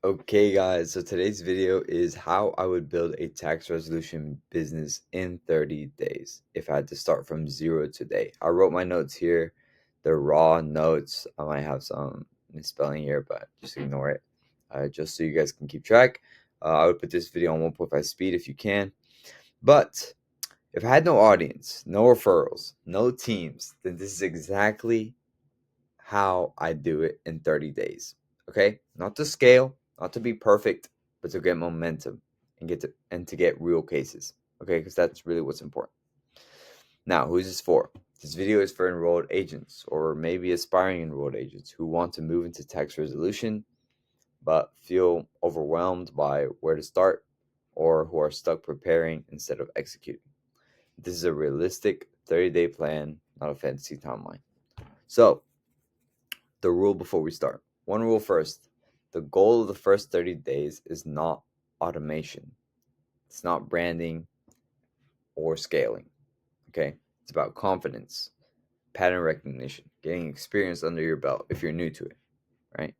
Okay, guys, so today's video is how I would build a tax resolution business in 30 days if I had to start from zero today. I wrote my notes here. They're raw notes. I might have some misspelling here, but just ignore it, just so you guys can keep track. I would put this video on 1.5 speed if you can. But if I had no audience, no referrals, no teams, then this is exactly how I do it in 30 days. Okay? Not to scale, not to be perfect, but to get momentum and to get real cases. Okay? Because that's really what's important. Now, who's this for? This video is for enrolled agents or maybe aspiring enrolled agents who want to move into tax resolution but feel overwhelmed by where to start or who are stuck preparing instead of executing. This is a realistic 30-day plan, not a fantasy timeline. So, the rule before we start. One rule first. The goal of the first 30 days is not automation. It's not branding or scaling. Okay? It's about confidence, pattern recognition, getting experience under your belt if you're new to it, right?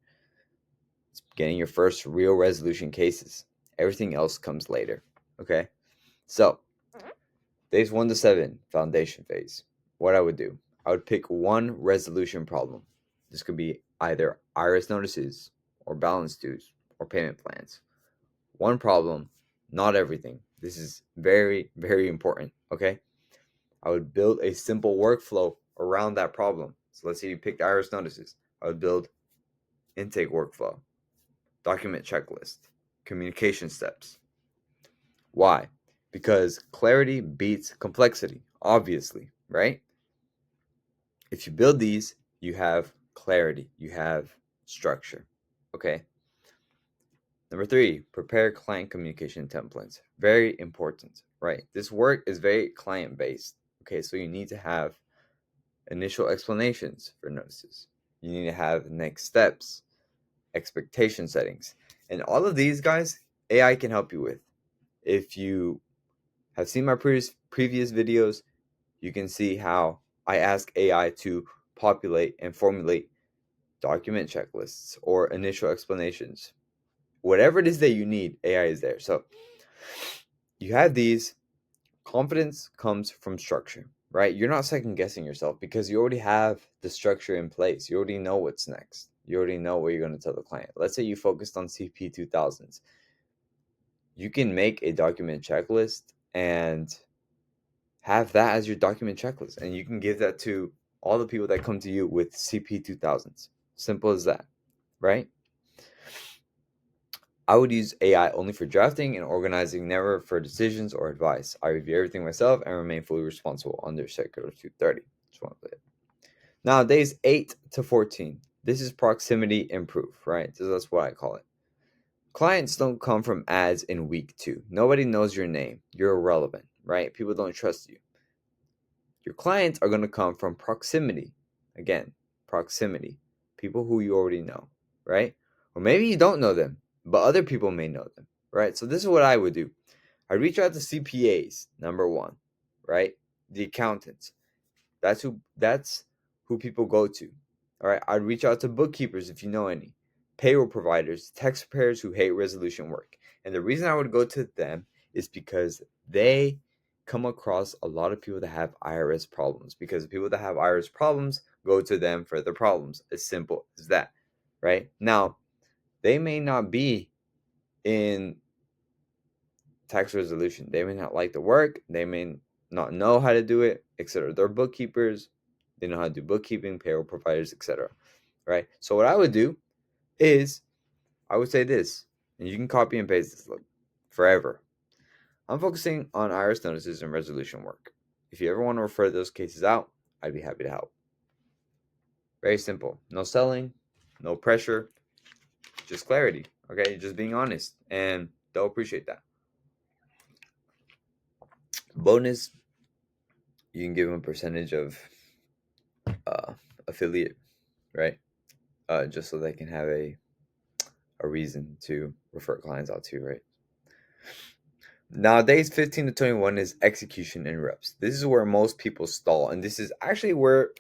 It's getting your first real resolution cases. Everything else comes later. Okay? So, days 1 to 7, foundation phase. What I would do, I would pick one resolution problem. This could be either IRS notices or balance dues or payment plans. One problem, not everything. This is very, very important. Okay? I would build a simple workflow around that problem. So let's say you picked IRS notices. I would build intake workflow, document checklist, communication steps. Why? Because clarity beats complexity, obviously, right? If you build these, you have clarity, you have structure. Okay? Number 3, prepare client communication templates. Very important, right? This work is very client based. Okay, so you need to have initial explanations for notices. You need to have next steps, expectation settings. And all of these, guys, AI can help you with. If you have seen my previous videos, you can see how I ask AI to populate and formulate document checklists or initial explanations. Whatever it is that you need, AI is there. So you have these. Confidence comes from structure, right? You're not second guessing yourself because you already have the structure in place. You already know what's next. You already know what you're going to tell the client. Let's say you focused on CP 2000s. You can make a document checklist and have that as your document checklist. And you can give that to all the people that come to you with CP 2000s. Simple as that, right? I would use AI only for drafting and organizing, never for decisions or advice. I review everything myself and remain fully responsible under Circular 230. Just want to play it. Now, days 8 to 14. This is proximity improve, right? So that's what I call it. Clients don't come from ads in week 2. Nobody knows your name. You're irrelevant, right? People don't trust you. Your clients are going to come from proximity. Again, proximity. People who you already know, right? Or maybe you don't know them, but other people may know them, right? So this is what I would do. I'd reach out to CPAs, number 1, right? The accountants. That's who people go to. All right. I'd reach out to bookkeepers if you know any, payroll providers, tax preparers who hate resolution work. And the reason I would go to them is because they come across a lot of people that have IRS problems. Because the people that have IRS problems go to them for their problems. As simple as that. Right? Now, they may not be in tax resolution. They may not like the work. They may not know how to do it, etc. They're bookkeepers. They know how to do bookkeeping, payroll providers, etc. Right? So what I would do is I would say this, and you can copy and paste this forever. I'm focusing on IRS notices and resolution work. If you ever want to refer those cases out, I'd be happy to help. Very simple. No selling, no pressure, just clarity. Okay, just being honest, and they'll appreciate that. Bonus, you can give them a percentage of affiliate, right? Just so they can have a reason to refer clients out to, right? Nowadays, 15 to 21 is execution and reps. This is where most people stall, and this is actually where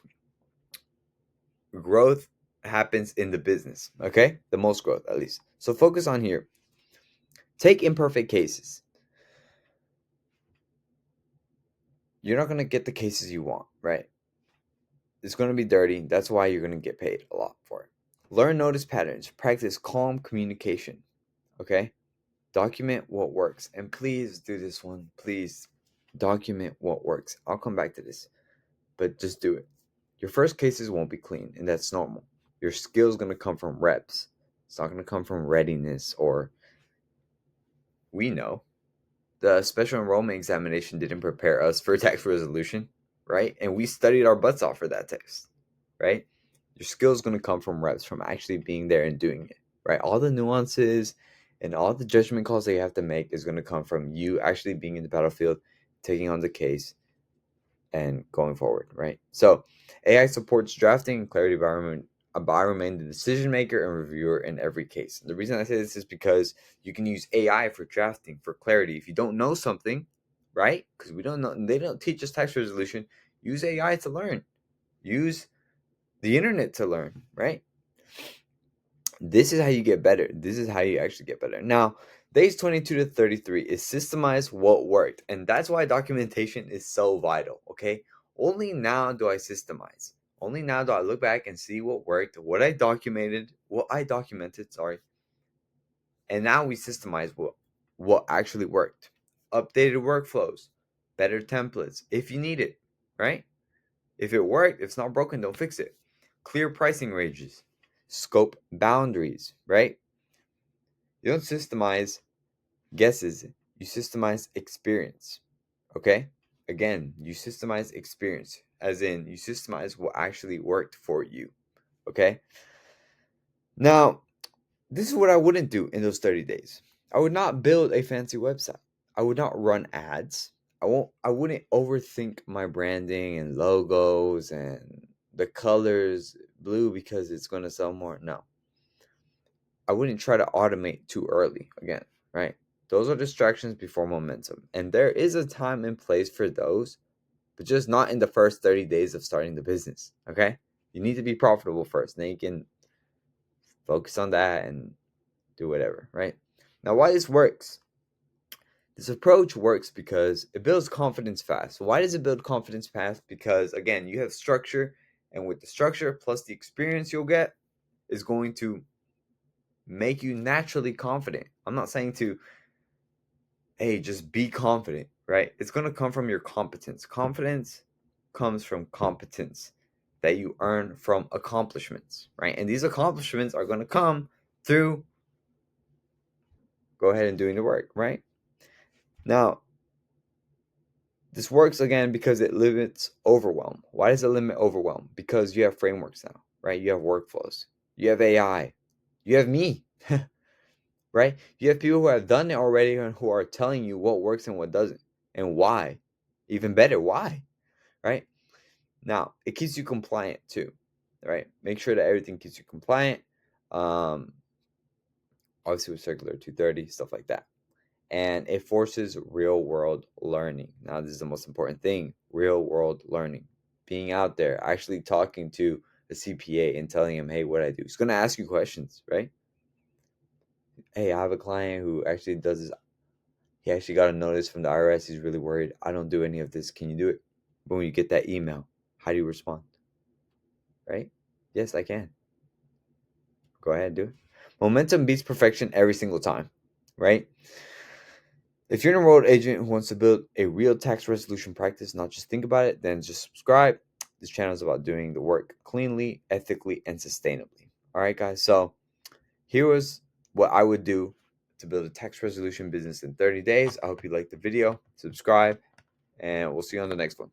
growth happens in the business, okay? The most growth, at least. So focus on here. Take imperfect cases. You're not going to get the cases you want, right? It's going to be dirty. That's why you're going to get paid a lot for it. Learn notice patterns. Practice calm communication, okay? Document what works. And please do this one. Please document what works. I'll come back to this, but just do it. Your first cases won't be clean, and that's normal. Your skill is going to come from reps. It's not going to come from readiness or we know. The special enrollment examination didn't prepare us for tax resolution, right? And we studied our butts off for that test, right? Your skill is going to come from reps, from actually being there and doing it, right? All the nuances and all the judgment calls that you have to make is going to come from you actually being in the battlefield, taking on the case, and going forward, right? So AI supports drafting and clarity environment. I remain the decision maker and reviewer in every case. The reason I say this is because you can use AI for drafting, for clarity. If you don't know something, right? Because we don't know, they don't teach us tax resolution. Use AI to learn. Use the internet to learn, right? This is how you get better. This is how you actually get better. Now, days 22 to 33 is systemize what worked. And that's why documentation is so vital, okay? Only now do I systemize. Only now do I look back and see what worked, what I documented, sorry. And now we systemize what actually worked. Updated workflows, better templates if you need it, right? If it worked, if it's not broken, don't fix it. Clear pricing ranges, scope boundaries, right? You don't systemize guesses, you systemize experience. Okay? Again, you systemize experience, as in you systemize what actually worked for you. Okay? Now, this is what I wouldn't do in those 30 days. I would not build a fancy website. I would not run ads. I wouldn't overthink my branding and logos and the colors blue because it's going to sell more. No. I wouldn't try to automate too early again, right? Those are distractions before momentum. And there is a time and place for those, but just not in the first 30 days of starting the business, okay? You need to be profitable first. Then you can focus on that and do whatever, right? Now, why this works? This approach works because it builds confidence fast. Why does it build confidence fast? Because, again, you have structure, and with the structure plus the experience you'll get is going to make you naturally confident. I'm not saying to, hey, just be confident, right? It's going to come from your competence. Confidence comes from competence that you earn from accomplishments, right? And these accomplishments are going to come through go ahead and doing the work, right? Now, this works again because it limits overwhelm. Why does it limit overwhelm? Because you have frameworks now, right? You have workflows, you have AI, you have me, right? You have people who have done it already and who are telling you what works and what doesn't and why. Even better, why, right? Now, it keeps you compliant too, right? Make sure that everything keeps you compliant. Um, Obviously with circular 230, stuff like that. And it forces real world learning. Now, this is the most important thing, real world learning. Being out there, actually talking to the CPA and telling him, hey, what I do. He's going to ask you questions, right? Hey, I have a client who actually does this. He actually got a notice from the IRS. He's really worried. I don't do any of this. Can you do it? But when you get that email, how do you respond? Right? Yes, I can. Go ahead and do it. Momentum beats perfection every single time, right? If you're an enrolled agent who wants to build a real tax resolution practice, not just think about it, then just subscribe. This channel is about doing the work cleanly, ethically, and sustainably. All right, guys. So here was what I would do to build a tax resolution business in 30 days. I hope you liked the video. Subscribe, and we'll see you on the next one.